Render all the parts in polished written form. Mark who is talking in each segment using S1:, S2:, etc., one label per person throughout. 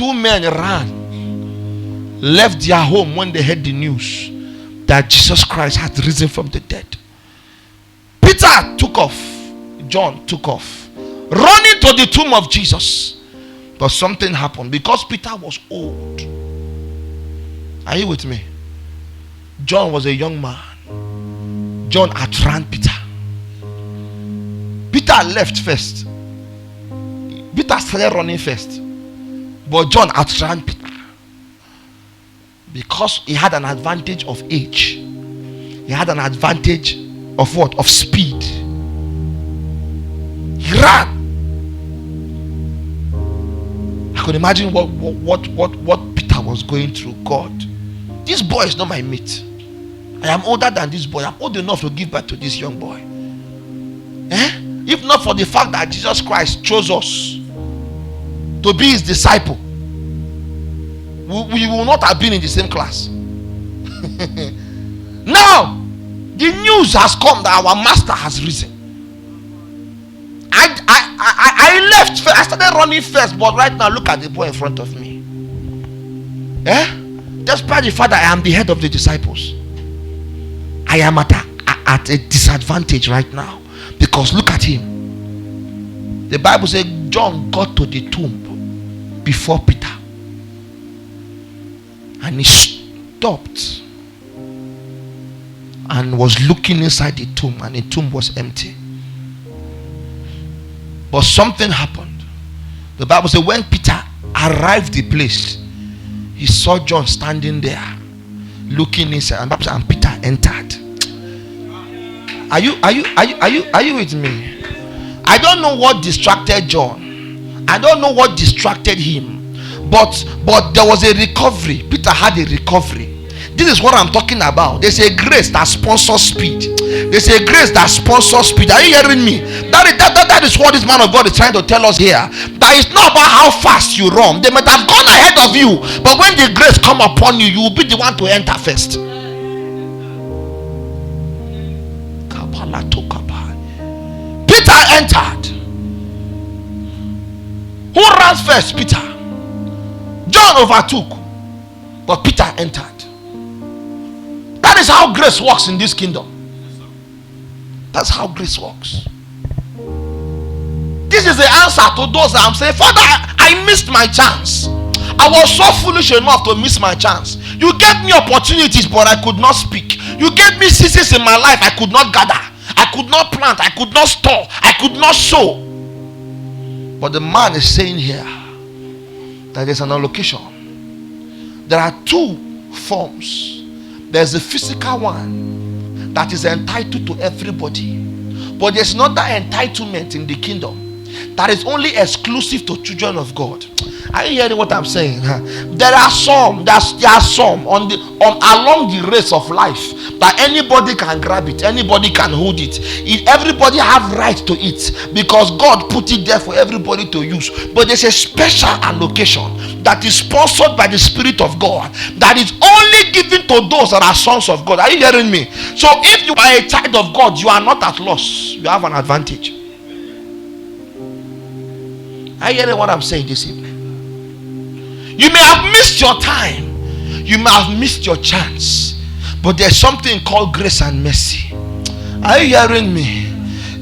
S1: two men ran, left their home when they heard the news that Jesus Christ had risen from the dead. Peter took off. John took off, running to the tomb of Jesus. But something happened because Peter was old. Are you with me? John was a young man. John outran Peter. Peter left first. Peter started running first. But John outran Peter. Because he had an advantage of age. He had an advantage of what? Of speed. He ran. I could imagine what Peter was going through. God, this boy is not my mate. I am older than this boy. I'm old enough to give birth to this young boy. If not for the fact that Jesus Christ chose us to be his disciple, we will not have been in the same class. Now, the news has come that our master has risen. I left first. I started running first, but right now look at the boy in front of me. Despite the fact that I am the head of the disciples, I am at a disadvantage right now, because look at him. The Bible says John got to the tomb before Peter, and he stopped and was looking inside the tomb, and the tomb was empty. But something happened. The Bible says when Peter arrived the place, he saw John standing there looking inside, and Peter entered. Are you with me? I don't know what distracted John. I don't know what distracted him. But there was a recovery. Peter had a recovery. This is what I'm talking about. There's a grace that sponsors speed. There's a grace that sponsors speed. Are you hearing me? That is what this man of God is trying to tell us here. That it's not about how fast you run. They might have gone ahead of you, but when the grace come upon you, you will be the one to enter first. Peter entered. Who ran first? Peter. John overtook, but Peter entered. That is how grace works in this kingdom. That's how grace works. This is the answer to those that I'm saying, Father, I missed my chance. I was so foolish enough to miss my chance. You gave me opportunities, but I could not speak. You gave me seasons in my life I could not gather. I could not plant. I could not store. I could not sow. But the man is saying here that there's an allocation. There are two forms. There's the physical one that is entitled to everybody, but there's not that entitlement in the kingdom that is only exclusive to children of God. Are you hearing what I'm saying? There are some along the race of life that anybody can grab it, anybody can hold it. Everybody have right to it because God put it there for everybody to use. But there's a special allocation that is sponsored by the Spirit of God that is only given to those that are sons of God. Are you hearing me? So if you are a child of God, you are not at loss. You have an advantage. Are you hearing what I'm saying this evening? You may have missed your time. You may have missed your chance. But there's something called grace and mercy. Are you hearing me?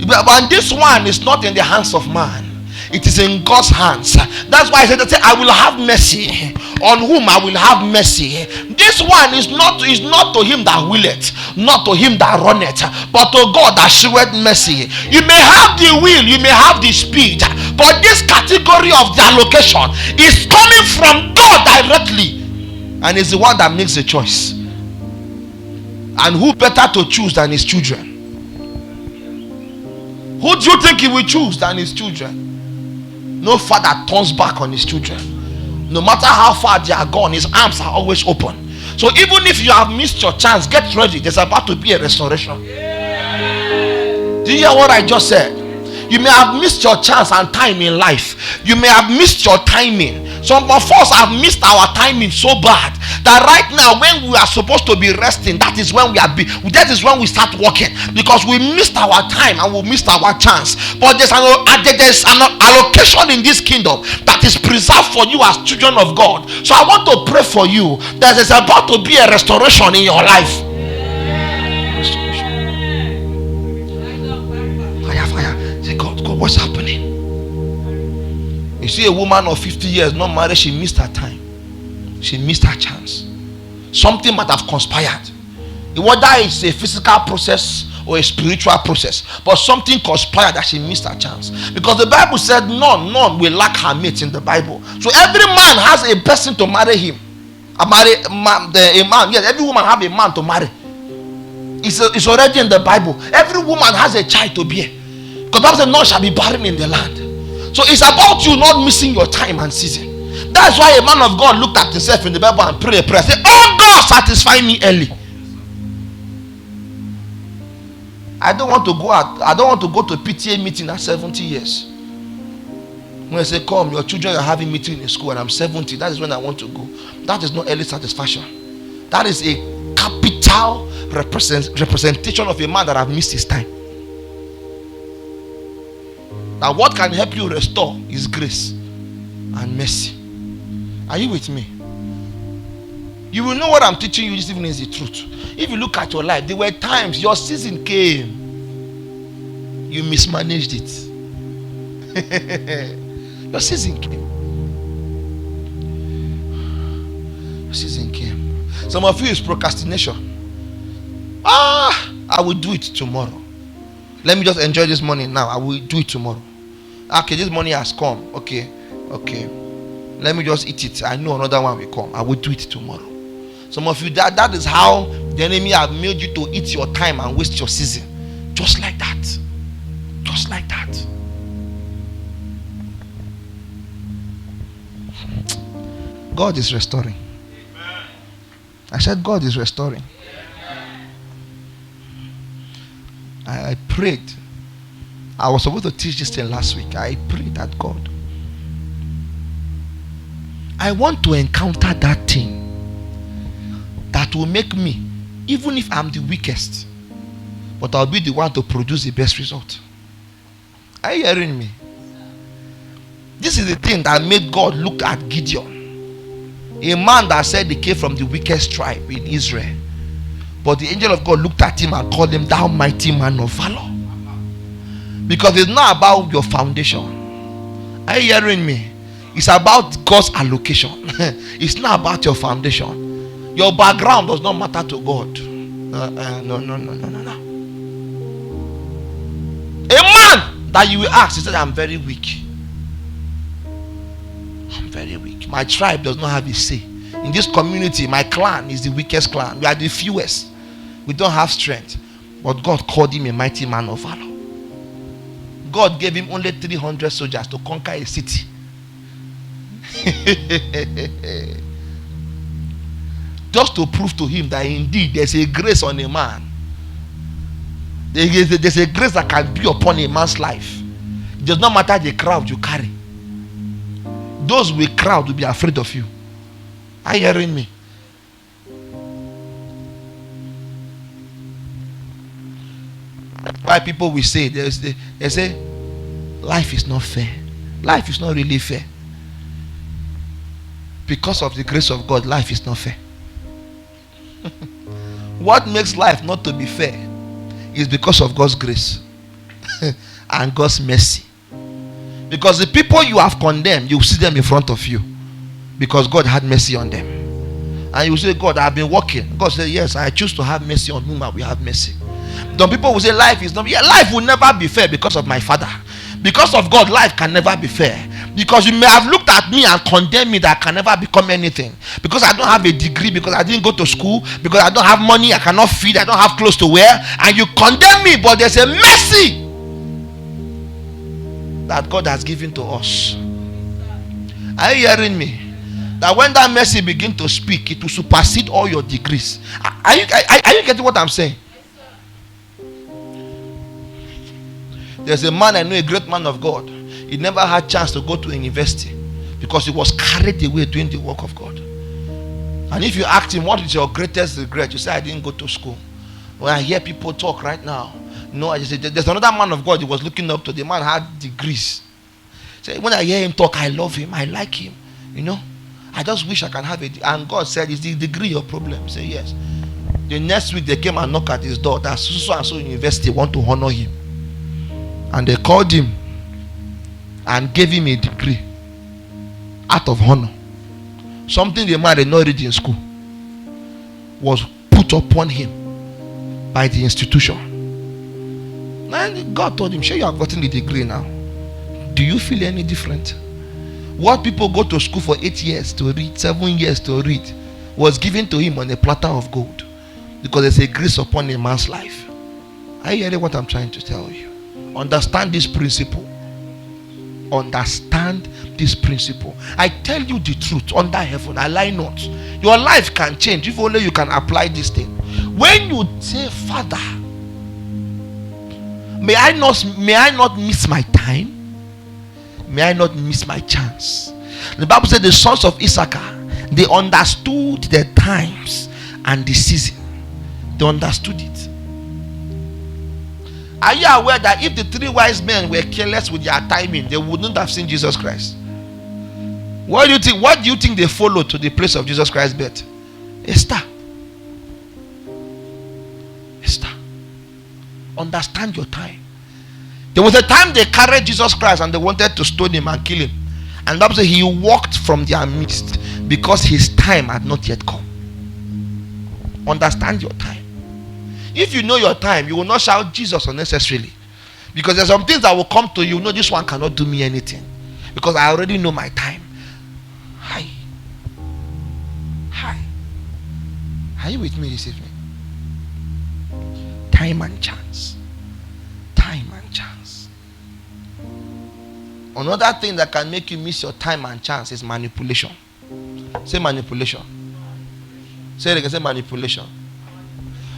S1: But this one is not in the hands of man. It is in God's hands. That's why I said, I will have mercy on whom I will have mercy. This one is not to him that willeth, not to him that runneth, but to God that sheweth mercy. You may have the will, you may have the speed, but this category of the allocation is coming from God directly, and is the one that makes the choice. And who better to choose than his children? Who do you think he will choose than his children? No father turns back on his children. No matter how far they are gone, his arms are always open. So even if you have missed your chance, get ready. There's about to be a restoration. Do you hear what I just said? You may have missed your chance and time in life. You may have missed your timing. Some of us have missed our timing so bad that right now, when we are supposed to be resting, that is when we start working, because we missed our time and we missed our chance. But there's an allocation in this kingdom that is preserved for you as children of God. So I want to pray for you that there's about to be a restoration in your life. Fire. Say, God, what's happening? You see a woman of 50 years not married, she missed her time. She missed her chance. Something might have conspired. Whether it's a physical process or a spiritual process, but something conspired that she missed her chance. Because the Bible said none will lack her mate in the Bible. So every man has a person to marry him. A man. Yes, every woman have a man to marry. It's already in the Bible. Every woman has a child to bear. Because the Bible said none shall be barren in the land. So it's about you not missing your time and season. That's why a man of God looked at himself in the Bible and prayed a prayer. Say, oh God, satisfy me early. I don't want to go to PTA meeting at 70 years. When I say, come, your children are having meeting in school and I'm 70, that is when I want to go. That is not early satisfaction. That is a capital representation of a man that have missed his time. Now, what can help you restore is grace and mercy. Are you with me? You will know what I'm teaching you this evening is the truth. If you look at your life, there were times your season came, you mismanaged it. Your season came. Your season came. Some of you is procrastination. I will do it tomorrow. Let me just enjoy this money now. I will do it tomorrow. Okay, this money has come. Okay. Let me just eat it. I know another one will come. I will do it tomorrow. Some of you, that is how the enemy have made you to eat your time and waste your season. Just like that. Just like that. God is restoring. I said God is restoring. I prayed. I was supposed to teach this thing last week. I prayed that God, I want to encounter that thing that will make me, even if I'm the weakest, but I'll be the one to produce the best result. Are you hearing me? This is the thing that made God look at Gideon, a man that said he came from the weakest tribe in Israel. But the angel of God looked at him and called him, thou mighty man of valor. Because it's not about your foundation. Are you hearing me? It's about God's allocation. It's not about your foundation. Your background does not matter to God. No. A man that you will ask, he said, I'm very weak. I'm very weak. My tribe does not have a say. In this community, my clan is the weakest clan. We are the fewest. We don't have strength. But God called him a mighty man of valor. God gave him only 300 soldiers to conquer a city. Just to prove to him that indeed there's a grace on a man. There's a grace that can be upon a man's life. It does not matter the crowd you carry. Those with crowd will be afraid of you. Are you hearing me? Why people will say, they say, life is not fair. Life is not really fair. Because of the grace of God, life is not fair. What makes life not to be fair is because of God's grace and God's mercy. Because the people you have condemned, you see them in front of you because God had mercy on them. And you say, God, I've been working. God said, yes, I choose to have mercy on whom I will have mercy. Some people will say life is not, life will never be fair because of my father. Because of God, life can never be fair. Because you may have looked at me and condemned me that I can never become anything. Because I don't have a degree, because I didn't go to school, because I don't have money, I cannot feed, I don't have clothes to wear, and you condemn me, but there's a mercy that God has given to us. Are you hearing me? That when that mercy begins to speak, it will supersede all your degrees. Are you getting what I'm saying? There's a man I know, a great man of God. He never had chance to go to a university because he was carried away doing the work of God. And if you ask him, what is your greatest regret? You say, I didn't go to school. When I hear people talk right now, no, I just say, there's another man of God he was looking up to. The man had degrees. So when I hear him talk, I love him, I like him. You know, I just wish I can have it. And God said, is the degree your problem? Say yes. The next week they came and knocked at his door. That so and so university want to honor him. And they called him and gave him a degree out of honor. Something the man did not read in school was put upon him by the institution. And God told him, sure, you have gotten the degree now. Do you feel any different? What people go to school for 8 years to read, 7 years to read, was given to him on a platter of gold. Because there's a grace upon a man's life. Are you hearing what I'm trying to tell you? Understand this principle. Understand this principle. I tell you the truth under heaven, I lie not. Your life can change if only you can apply this thing. When you say, Father, may I not miss my time, may I not miss my chance. The Bible said the sons of Issachar, they understood the times and the season. They understood it. Are you aware that if the 3 wise men were careless with their timing, they wouldn't have seen Jesus Christ? What do you think? What do you think they followed to the place of Jesus Christ's birth? A star. A star. Understand your time. There was a time they carried Jesus Christ and they wanted to stone him and kill him. And the Bible says he walked from their midst because his time had not yet come. Understand your time. If you know your time, you will not shout Jesus unnecessarily. Because there's some things that will come to you. No, this one cannot do me anything. Because I already know my time. Hi. Hi. Are you with me this evening? Time and chance. Time and chance. Another thing that can make you miss your time and chance is manipulation. Say manipulation. Say it again, say manipulation.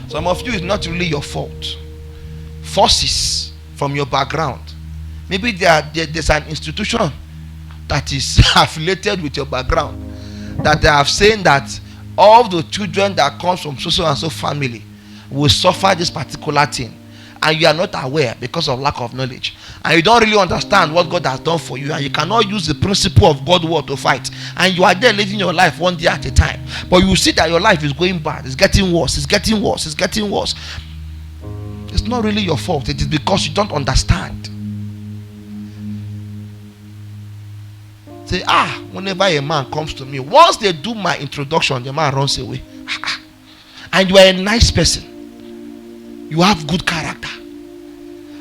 S1: Some of you, it's not really your fault. Forces from your background. Maybe there's an institution that is affiliated with your background, that they have saying that all the children that come from so and so family will suffer this particular thing, and you are not aware because of lack of knowledge, and you don't really understand what God has done for you, and you cannot use the principle of God's word to fight, and you are there living your life one day at a time, but you see that your life is going bad, it's getting worse, it's getting worse, it's getting worse. It's not really your fault. It is because you don't understand. Say, whenever a man comes to me, once they do my introduction, the man runs away. And you are a nice person, you have good character,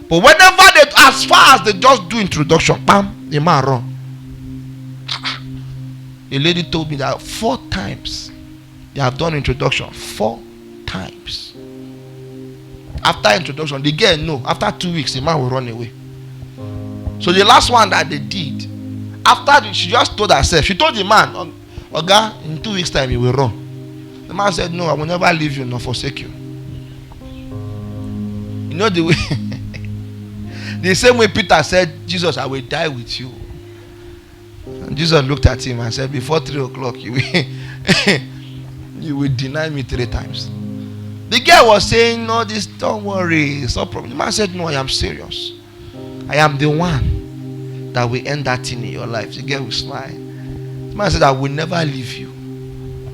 S1: but whenever they, as far as they just do introduction, bam, the man run. A lady told me that 4 times they have done introduction. 4 times. After introduction, the girl no. After 2 weeks, the man will run away. So the last one that they did, after she just told herself, she told the man, Oga, in 2 weeks time he will run. The man said, no, I will never leave you nor forsake you. You know the way the same way Peter said, Jesus, I will die with you. And Jesus looked at him and said, before 3 o'clock you will you will deny me 3 times. The girl was saying, no, this, don't worry, it's no problem. The man said, no, I am serious. I am the one that will end that thing in your life. The girl will smile. The man said, I will never leave you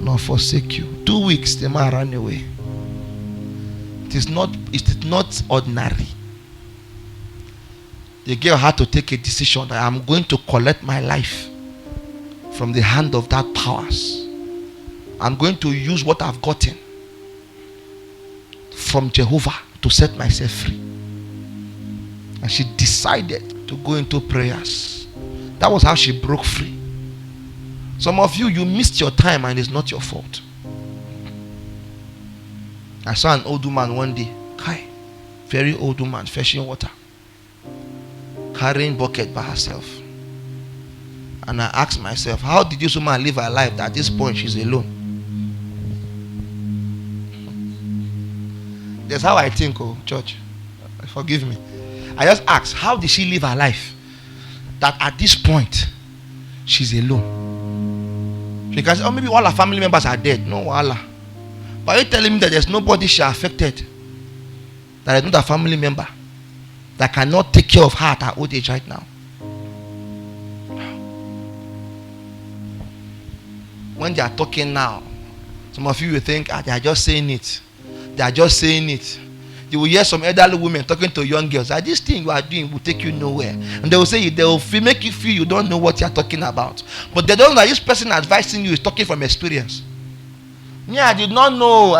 S1: nor forsake you. 2 weeks, the man ran away. It is not ordinary. The girl had to take a decision that I'm going to collect my life from the hand of that powers. I'm going to use what I've gotten from Jehovah to set myself free. And she decided to go into prayers. That was how she broke free. Some of you missed your time and it's not your fault. I saw an old woman one day, very old woman, fetching water, carrying bucket by herself. And I asked myself, how did this woman live her life that at this point she's alone? That's how I think, church. Forgive me. I just asked, how did she live her life? That at this point, she's alone. She can say, oh, maybe all her family members are dead. No, Allah. But are you telling me that there's nobody she affected? That is not a family member that cannot take care of her at her old age right now? When they are talking now, some of you will think, they are just saying it. They are just saying it. You will hear some elderly women talking to young girls. This thing you are doing will take you nowhere. And they will say, they will make you feel you don't know what you are talking about. But they don't know that this person advising you is talking from experience. Yeah, I did not know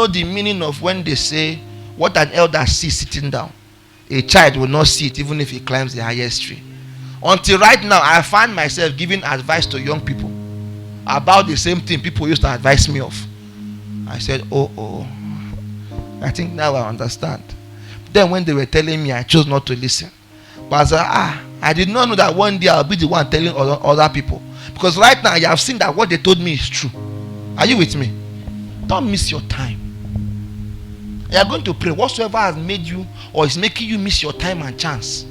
S1: the meaning of when they say what an elder sees sitting down. A child will not see it even if he climbs the highest tree. Until right now, I find myself giving advice to young people about the same thing people used to advise me of. I said, oh, I think now I understand. Then when they were telling me, I chose not to listen. But I said, I did not know that one day I'll be the one telling other people. Because right now, you have seen that what they told me is true. Are you with me? Don't miss your time. You are going to pray whatsoever has made you or is making you miss your time and chance.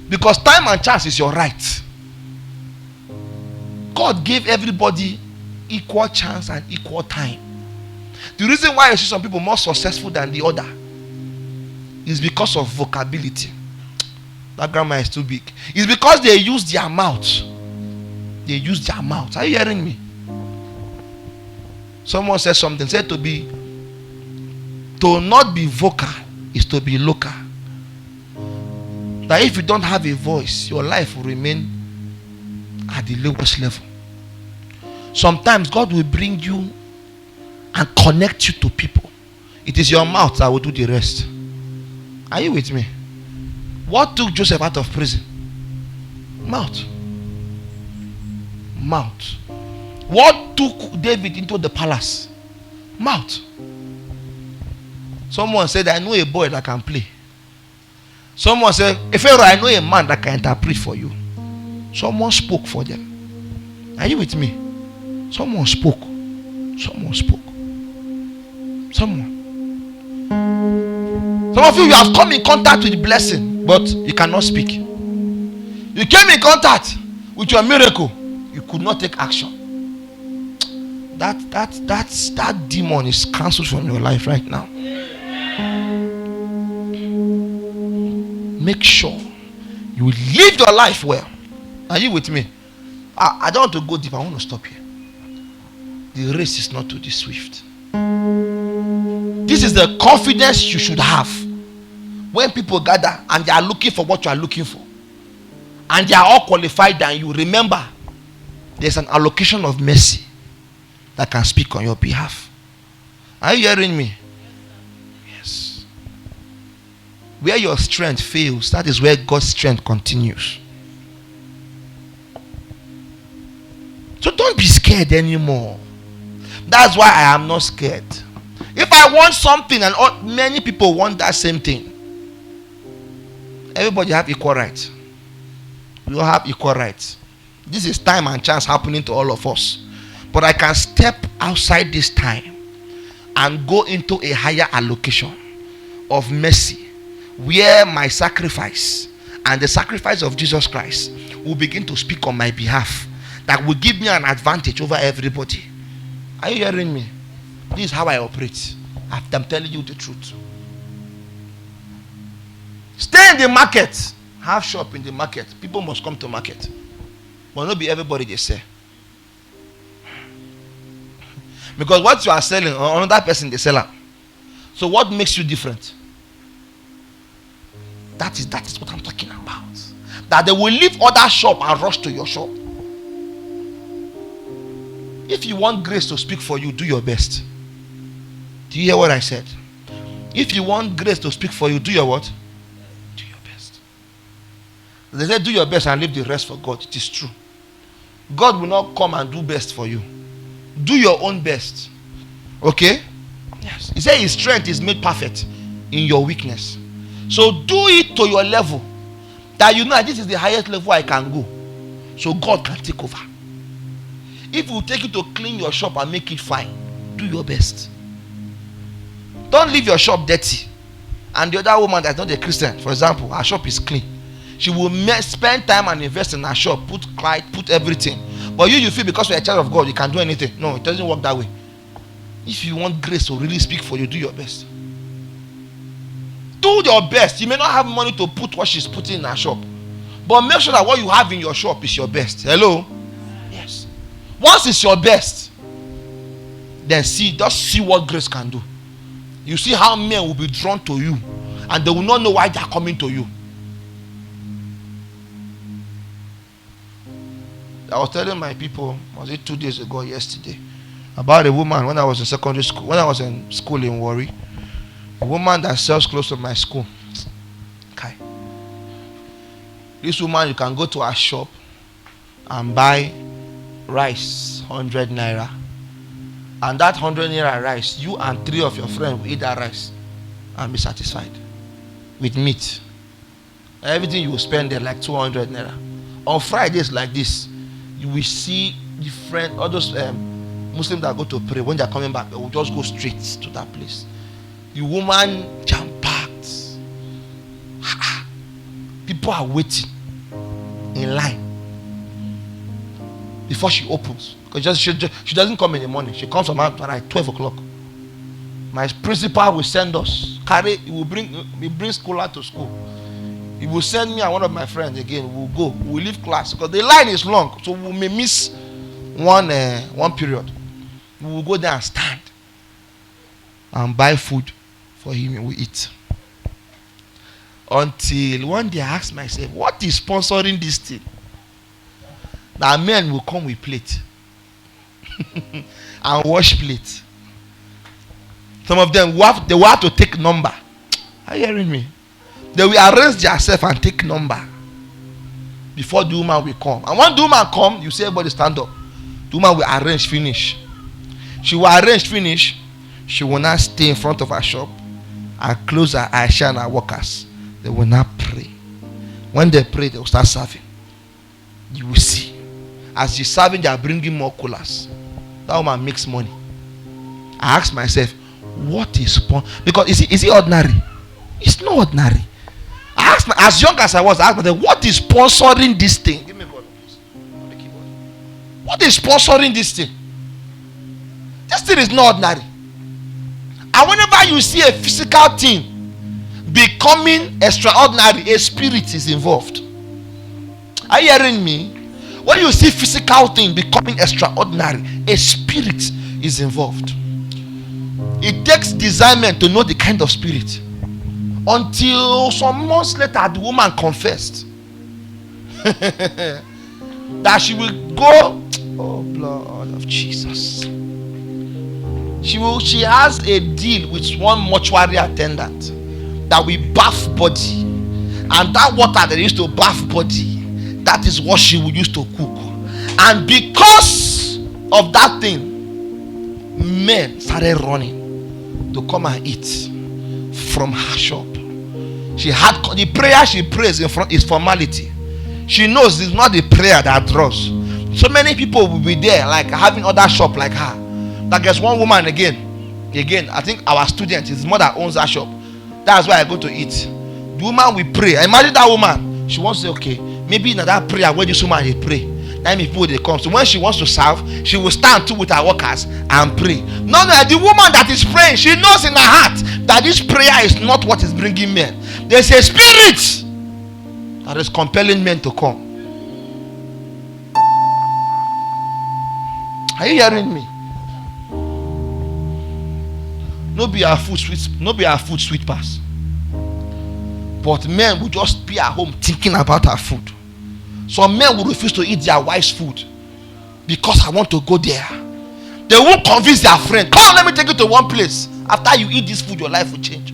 S1: Because time and chance is your right. God gave everybody equal chance and equal time. The reason why you see some people more successful than the other is because of vocability. That grammar is too big. It's because they use their mouth. They use their mouth. Are you hearing me? Someone said something. Said to not be vocal is to be local. That if you don't have a voice, your life will remain at the lowest level. Sometimes God will bring you and connect you to people. It is your mouth that will do the rest. Are you with me? What took Joseph out of prison? Mouth. Mouth. What took David into the palace? Mouth. Someone said, I know a boy that can play. Someone said, Pharaoh, I know a man that can interpret for you. Someone spoke for them. Are you with me? Someone spoke. Someone spoke. Someone. Some of you have come in contact with blessing, but you cannot speak. You came in contact with your miracle, you could not take action. That demon is cancelled from your life right now. Make sure you live your life well. Are you with me? I don't want to go deep. I want to stop here. The race is not to the swift. This is the confidence you should have when people gather and they are looking for what you are looking for, and they are all qualified than you. Remember, there's an allocation of mercy that can speak on your behalf. Are you hearing me? Yes. Where your strength fails, that is where God's strength continues. So don't be scared anymore. That's why I am not scared. If I want something and many people want that same thing, everybody have equal rights. We all have equal rights. This is time and chance happening to all of us. But I can step outside this time and go into a higher allocation of mercy, where my sacrifice and the sacrifice of Jesus Christ will begin to speak on my behalf. That will give me an advantage over everybody. Are you hearing me? This is how I operate. I'm telling you the truth. Stay in the market. Have shop in the market. People must come to market. But not be everybody they say. Because what you are selling, another person they sell it. So what makes you different? That is what I'm talking about. That they will leave other shop and rush to your shop. If you want grace to speak for you, do your best. Do you hear what I said? If you want grace to speak for you, do your what? Do your best. They say do your best and leave the rest for God. It is true. God will not come and do best for you. Do your own best. Okay? Yes. He said his strength is made perfect in your weakness. So do it to your level. That you know that this is the highest level I can go. So God can take over. If it will take you to clean your shop and make it fine, do your best. Don't leave your shop dirty. And the other woman that's not a Christian, for example, her shop is clean. She will spend time and invest in her shop, put light, put everything. But you feel because you're a child of God, you can do anything. No, it doesn't work that way. If you want grace to really speak for you, do your best. Do your best. You may not have money to put what she's putting in her shop, but make sure that what you have in your shop is your best. Hello? Yes. Once it's your best, then just see what grace can do. You see how men will be drawn to you, and they will not know why they are coming to you. I was telling my people, was it 2 days ago, yesterday, about a woman when I was in secondary school, when I was in school in Warri, a woman that sells close to my school. Okay. This woman, you can go to her shop and buy rice, 100 naira. And that 100 naira rice, you and 3 of your friends will eat that rice and be satisfied with meat. Everything you will spend there like 200 naira. On Fridays like this, you will see different, all those Muslims that go to pray, when they are coming back, they will just go straight to that place. The woman jam-packed. People are waiting in line before she opens. Because she doesn't come in the morning. She comes around like 12 o'clock. My principal will send us. He will bring scholar to school. He will send me and one of my friends again. We'll go. We'll leave class because the line is long, so we may miss one period. We will go there and stand and buy food for him and we eat. Until one day I asked myself, what is sponsoring this thing? That men will come with plate and wash plate. Some of them they will have to take number. Are you hearing me? They will arrange themselves and take number before the woman will come. And when the woman come, you say everybody stand up. The woman will arrange finish. She will arrange finish. She will not stay in front of her shop and close her eyes, shine her workers. They will not pray. When they pray, they will start serving. You will see. As she's serving, they are bringing more coolers. That woman makes money. I ask myself, what is because is it ordinary? It's not ordinary. I asked as young as I was, I asked myself, what is sponsoring this thing? Give me a bottle, please. On the keyboard. What is sponsoring this thing? This thing is not ordinary. And whenever you see a physical thing becoming extraordinary, a spirit is involved. Are you hearing me? When you see physical thing becoming extraordinary, a spirit is involved. It takes discernment to know the kind of spirit. Until some months later, the woman confessed that she will go. Oh, blood of Jesus. She has a deal with one mortuary attendant that will bath body, and that water that used to bath body, that is what she will use to cook. And because of that thing, men started running to come and eat from her shop. She had the prayer she prays in front is formality. She knows it's not the prayer that draws. So many people will be there, like having other shop like her. That gets one woman again. I think our student, his mother owns that shop. That's why I go to eat. The woman will pray. Imagine that woman. She wants to say, okay, maybe in that prayer where this woman will pray. That means people they come. So when she wants to serve, she will stand too with her workers and pray. No, the woman that is praying, she knows in her heart that this prayer is not what is bringing men. There's a spirit that is compelling men to come. Are you hearing me? No be our food sweet pass. But men will just be at home thinking about our food. Some men will refuse to eat their wife's food because I want to go there. They won't convince their friend, come on, let me take you to one place. After you eat this food, your life will change.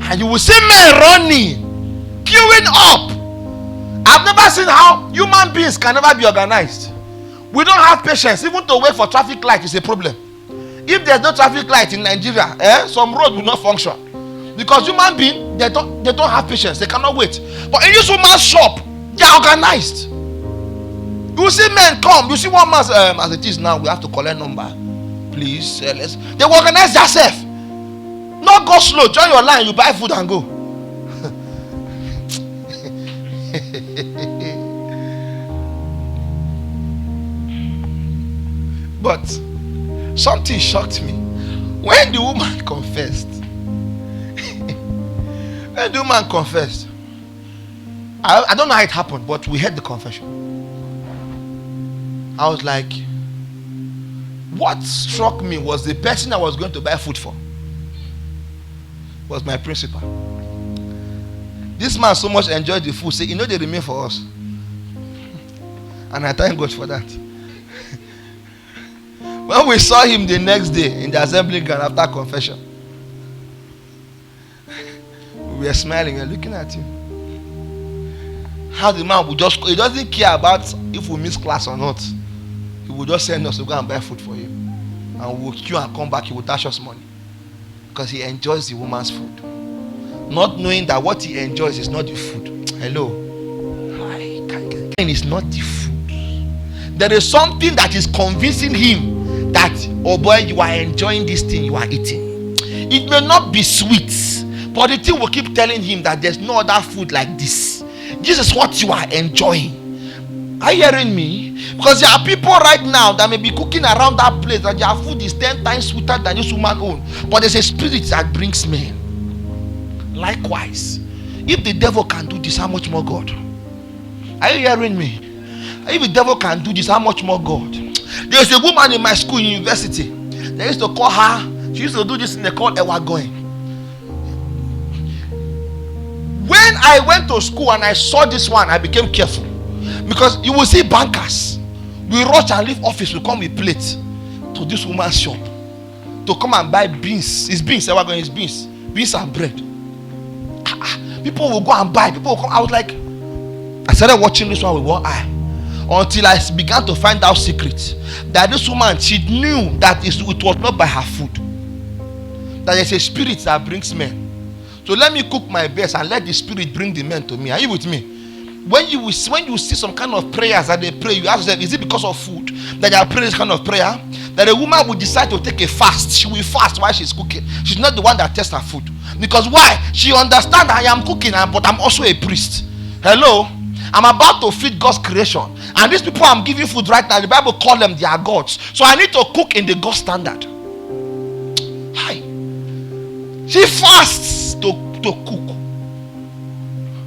S1: And you will see men running, queuing up. I've never seen how human beings can never be organized. We don't have patience. Even to wait for traffic light is a problem. If there's no traffic light in Nigeria, some road will not function. Because human beings, they don't have patience. They cannot wait. But in this woman's shop, they are organized. You see men come. You see one man as it is now. We have to collect number. Please, let's. They will organize themselves. Not go slow. Join your line. You buy food and go. But something shocked me when the woman confessed. When the woman confessed, I don't know how it happened, but we heard the confession. I was like, what struck me was the person I was going to buy food for was my principal. This man so much enjoyed the food, say, you know, they remain for us. And I thank God for that. When we saw him the next day in the assembly ground after confession, we were smiling and looking at him. How the man would just, he doesn't care about if we miss class or not. He would just send us to go and buy food for him. And we'll queue and come back, he would dash us money. Because he enjoys the woman's food. Not knowing that what he enjoys is not the food. Hello. It's not the food. There is something that is convincing him that, oh boy, you are enjoying this thing you are eating. It may not be sweet, but the thing will keep telling him that there's no other food like this. This is what you are enjoying. Are you hearing me? Because there are people right now that may be cooking around that place that their food is 10 times sweeter than this woman's own. But there's a spirit that brings men. Likewise, if the devil can do this, how much more God? Are you hearing me? If the devil can do this, how much more God? There's a woman in my school, university. They used to call her, she used to do this thing they call Ewa going. When I went to school and I saw this one, I became careful. Because you will see bankers. We rush and leave office, we come with plates to this woman's shop to come and buy beans. It's beans, Ewa going is beans. Beans and bread. People will go and buy. People will come. I was like, I started watching this one with one eye. Until I began to find out secrets. That this woman, she knew that it was not by her food. That there's a spirit that brings men. So let me cook my best and let the spirit bring the men to me. Are you with me? When you see some kind of prayers that they pray, you ask them, is it because of food that they are praying this kind of prayer? That a woman will decide to take a fast. She will fast while she's cooking. She's not the one that tests her food. Because why? She understands I am cooking, but I'm also a priest. Hello? I'm about to feed God's creation. And these people I'm giving food right now, the Bible call them their gods. So I need to cook in the God standard. Hi. She fasts to cook.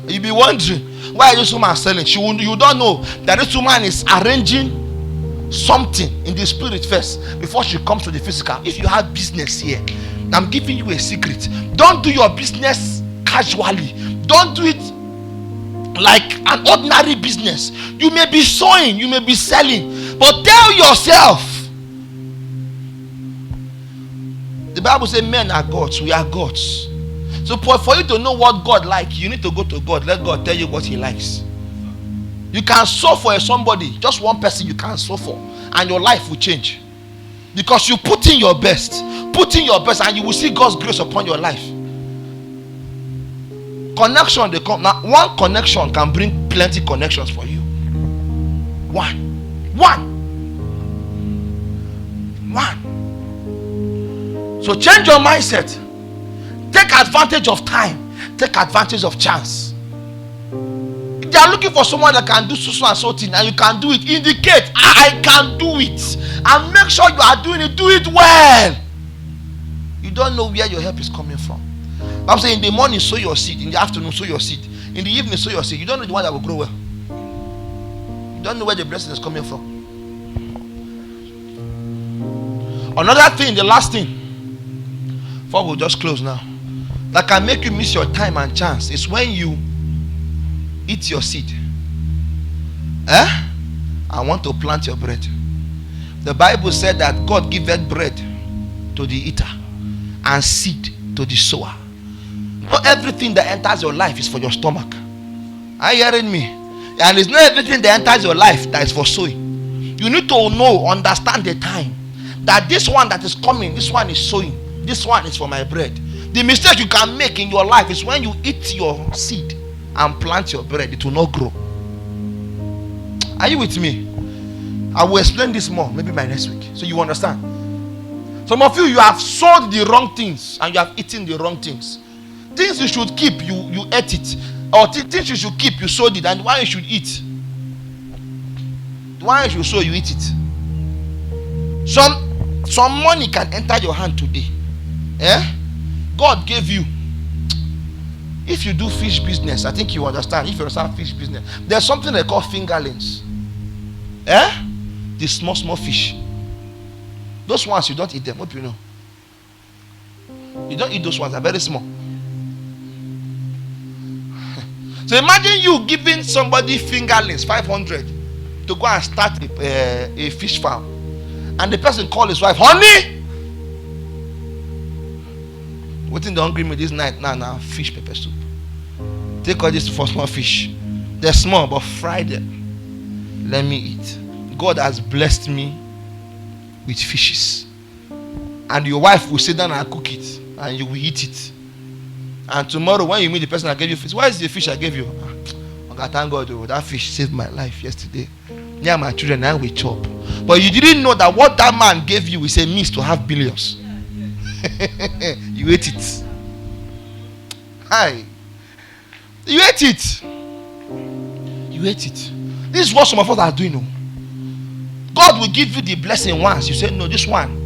S1: You'll be wondering, why is this woman selling? You don't know that this woman is arranging something in the spirit first before she comes to the physical. If you have business here, I'm giving you a secret. Don't do your business casually. Don't do it like an ordinary business. You may be sewing, you may be selling, but tell yourself, the Bible says men are gods, we are gods. So for you to know what God likes, you need to go to God. Let God tell you what he likes. You can sew for somebody, just one person you can sew for, and your life will change. Because you put in your best, and you will see God's grace upon your life. Connection, they come. Now, one connection can bring plenty connections for you. One. So change your mindset. Take advantage of time. Take advantage of chance. If they are looking for someone that can do so and so thing, and you can do it, indicate, I can do it. And make sure you are doing it. Do it well. You don't know where your help is coming from. I'm saying in the morning, sow your seed. In the afternoon, sow your seed. In the evening, sow your seed. You don't know the one that will grow well. You don't know where the blessing is coming from. Another thing, the last thing, before we'll just close now, that can make you miss your time and chance is when you eat your seed. I want to plant your bread. The Bible said that God giveth bread to the eater and seed to the sower. Not everything that enters your life is for your stomach. Are you hearing me? And it's not everything that enters your life that is for sowing. You need to know, understand the time. That this one that is coming, this one is sowing. This one is for my bread. The mistake you can make in your life is when you eat your seed and plant your bread, it will not grow. Are you with me? I will explain this more maybe by next week, so you understand. Some of you have sold the wrong things and you have eaten the wrong things. Things you should keep, you ate it. Or things you should keep, you sold it. And why you should eat? Why you should sow, you eat it. Some money can enter your hand today. God gave you. If you do fish business, I think you understand. If you understand fish business, there's something they call fingerlings. The small fish. Those ones you don't eat them. Hope you know. You don't eat those ones. They're very small. So imagine you giving somebody fingerlings 500 to go and start a fish farm, and the person call his wife, honey, waiting the hungry me this night. Now fish pepper soup. Take all this for small fish. They're small, but fry them. Let me eat. God has blessed me with fishes, and your wife will sit down and cook it, and you will eat it. And tomorrow when you meet the person that gave you fish, where is the fish I gave you? Okay, thank God, that fish saved my life yesterday. Yeah, my children, I will chop. But you didn't know that what that man gave you is a means to have billions. You ate it. Hi. You ate it. You ate it. This is what some of us are doing. No? God will give you the blessing once. You say, no, this one.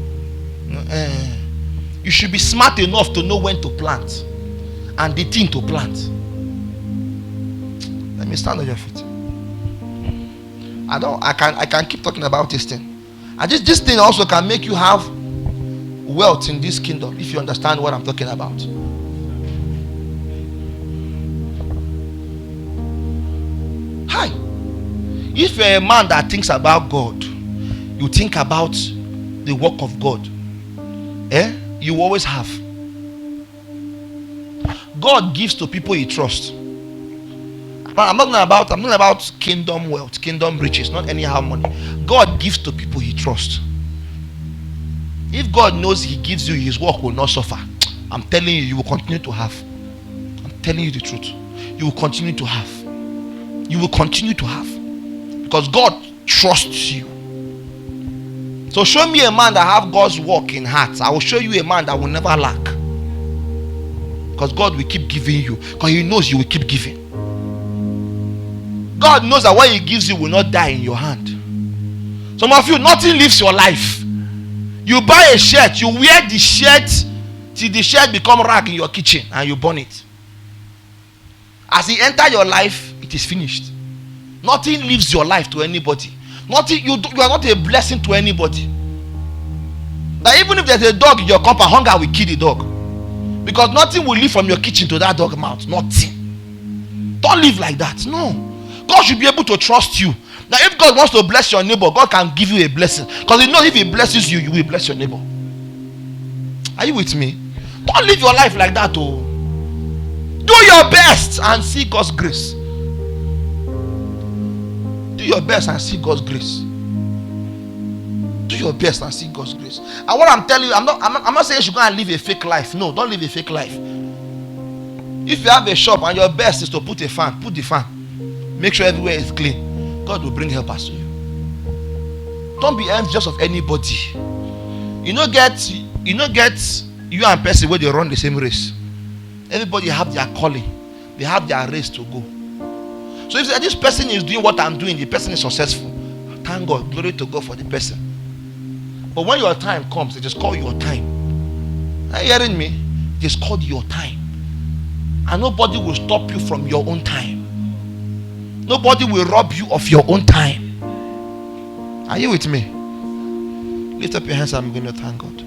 S1: You should be smart enough to know when to plant and the thing to plant. Let me stand on your feet. I can keep talking about this thing. And this thing also can make you have wealth in this kingdom, if you understand what I'm talking about. Hi. If you're a man that thinks about God, you think about the work of God, you always have. God gives to people he trusts. I'm not about kingdom wealth, kingdom riches, not anyhow money. God gives to people he trusts. If God knows he gives you, his work will not suffer. I'm telling you, you will continue to have. I'm telling you the truth. You will continue to have. You will continue to have. Because God trusts you. So show me a man that have God's work in heart. I will show you a man that will never lack. Because God will keep giving you. Because he knows you will keep giving. God knows that what he gives you will not die in your hand. Some of you, nothing leaves your life. You buy a shirt, you wear the shirt till the shirt become rag in your kitchen and you burn it. As it enter your life, it is finished. Nothing leaves your life to anybody. Nothing, you are not a blessing to anybody. That even if there's a dog in your compound, hunger will kill the dog. Because nothing will leave from your kitchen to that dog mouth. Nothing. Don't live like that. No. God should be able to trust you. Now, if God wants to bless your neighbor, God can give you a blessing. Because he knows if he blesses you, you will bless your neighbor. Are you with me? Don't live your life like that. Oh. Do your best and see God's grace. Do your best and see God's grace. Do your best and see God's grace. And what I'm telling you, I'm not saying you should go and live a fake life. No, don't live a fake life. If you have a shop and your best is to put a fan, put the fan. Make sure everywhere is clean. God will bring helpers to you. Don't be envious of anybody. You know get you and person where they run the same race. Everybody have their calling. They have their race to go. So if this person is doing what I'm doing, the person is successful. Thank God, glory to God for the person. But when your time comes, it is called your time. Are you hearing me? It is called your time. And nobody will stop you from your own time. Nobody will rob you of your own time. Are you with me? Lift up your hands. I'm going to thank God.